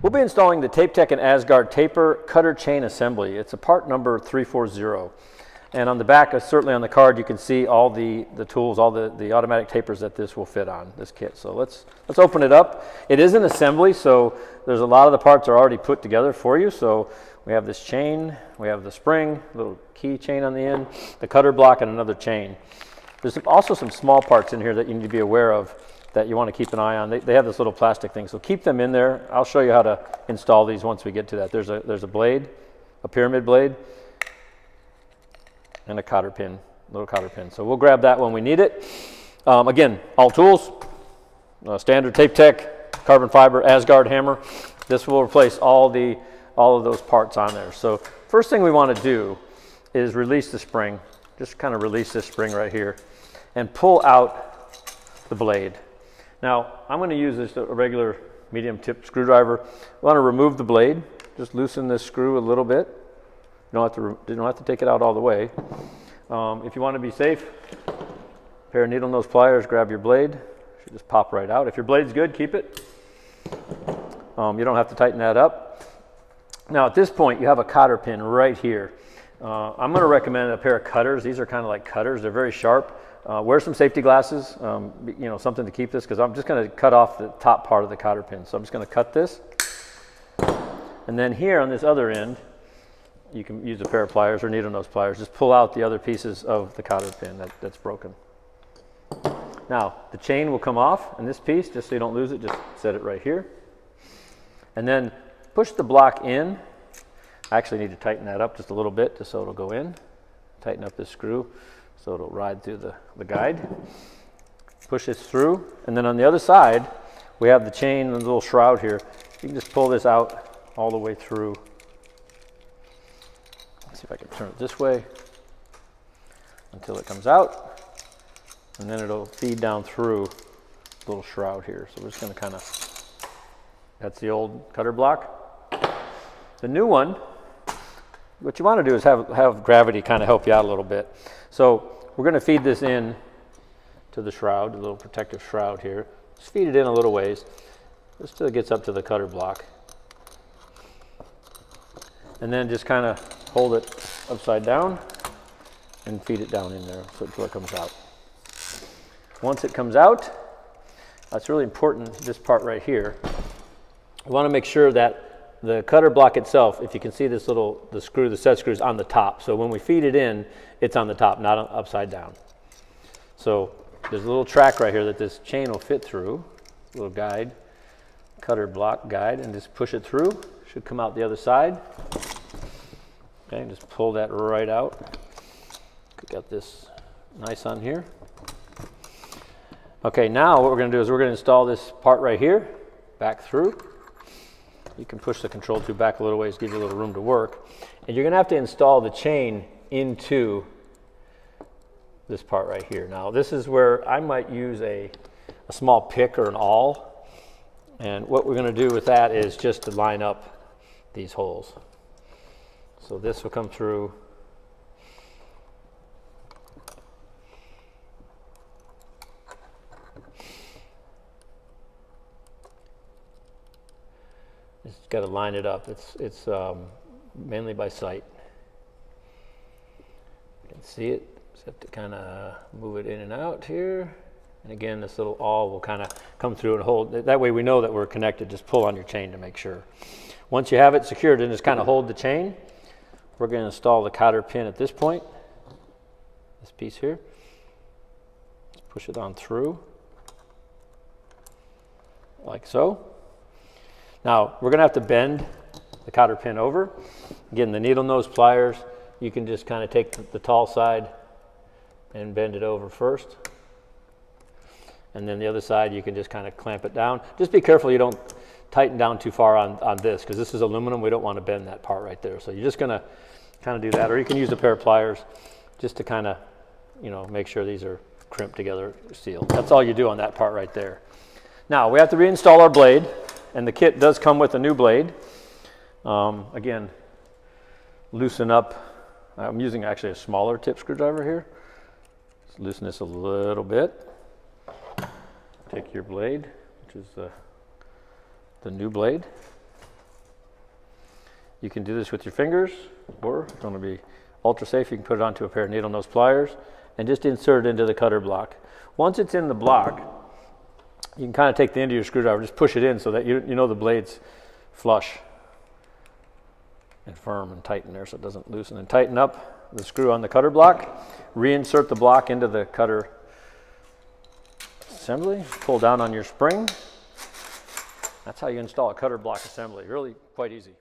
We'll be installing the Tapetech and Asgard taper cutter chain assembly. It's a part number 340. And on the back, certainly on the card, you can see all the tools, all the automatic tapers that this will fit on, this kit. So let's open it up. It is an assembly, so there's a lot of the parts are already put together for you. So we have this chain, we have the spring, little key chain on the end, the cutter block, and another chain. There's also some small parts in here that you need to be aware of that you want to keep an eye on. They have this little plastic thing, so keep them in there. I'll show you how to install these once we get to that. There's a blade, a pyramid blade, and a cotter pin, little cotter pin. So we'll grab that when we need it. Again, all tools, standard Tapetech, carbon fiber, Asgard hammer. This will replace all of those parts on there. So first thing we want to do is release the spring. Just kind of release this spring right here and pull out the blade. Now, I'm going to use this a regular medium tip screwdriver. I want to remove the blade. Just loosen this screw a little bit. You don't have to take it out all the way. If you want to be safe, pair of needle nose pliers, grab your blade. Should just pop right out. If your blade's good, keep it. You don't have to tighten that up. Now, at this point, you have a cotter pin right here. I'm going to recommend a pair of cutters. These are kind of like cutters. They're very sharp. Wear some safety glasses, something to keep this, because I'm just going to cut off the top part of the cotter pin. So I'm just going to cut this. And then here on this other end, you can use a pair of pliers or needle nose pliers. Just pull out the other pieces of the cotter pin that's broken. Now, the chain will come off in this piece, just so you don't lose it. Just set it right here. And then push the block in. I actually need to tighten that up just a little bit, just so it'll go in. Tighten up this screw so it'll ride through the guide. Push this through, and then on the other side, we have the chain and the little shroud here. You can just pull this out all the way through. Let's see if I can turn it this way until it comes out, and then it'll feed down through the little shroud here. So we're just going to kind of, that's the old cutter block. The new one, what you want to do is have gravity kind of help you out a little bit. So we're going to feed this in to the shroud, the little protective shroud here. Just feed it in a little ways, just till it gets up to the cutter block. And then just kind of hold it upside down and feed it down in there until it comes out. Once it comes out, that's really important, this part right here. You want to make sure that the cutter block itself, if you can see this the set screw is on the top. So when we feed it in, it's on the top, not upside down. So there's a little track right here that this chain will fit through, little guide, cutter block guide, and just push it through. Should come out the other side. Okay, just pull that right out. Got this nice on here. Okay, now what we're going to do is we're going to install this part right here, back through. You can push the control tube back a little ways, give you a little room to work. And you're going to have to install the chain into this part right here. Now, this is where I might use a small pick or an awl. And what we're going to do with that is just to line up these holes. So this will come through. It's got to line it up. It's mainly by sight. You can see it. Just have to kind of move it in and out here. And again, this little awl will kind of come through and hold. That way we know that we're connected. Just pull on your chain to make sure. Once you have it secured, then just kind of hold the chain. We're going to install the cotter pin at this point. This piece here. Just push it on through. Like so. Now, we're going to have to bend the cotter pin over. Again, the needle nose pliers, you can just kind of take the tall side and bend it over first. And then the other side, you can just kind of clamp it down. Just be careful you don't tighten down too far on this, because this is aluminum. We don't want to bend that part right there. So you're just going to kind of do that. Or you can use a pair of pliers just to kind of, make sure these are crimped together, sealed. That's all you do on that part right there. Now, we have to reinstall our blade. And the kit does come with a new blade. Again, loosen up. I'm using actually a smaller tip screwdriver here. Just loosen this a little bit. Take your blade, which is the new blade. You can do this with your fingers, or if you want to be ultra safe, you can put it onto a pair of needle nose pliers and just insert it into the cutter block. Once it's in the block, you can kind of take the end of your screwdriver, just push it in so that you know the blade's flush and firm and tight in there so it doesn't loosen. And tighten up the screw on the cutter block. Reinsert the block into the cutter assembly. Pull down on your spring. That's how you install a cutter block assembly. Really quite easy.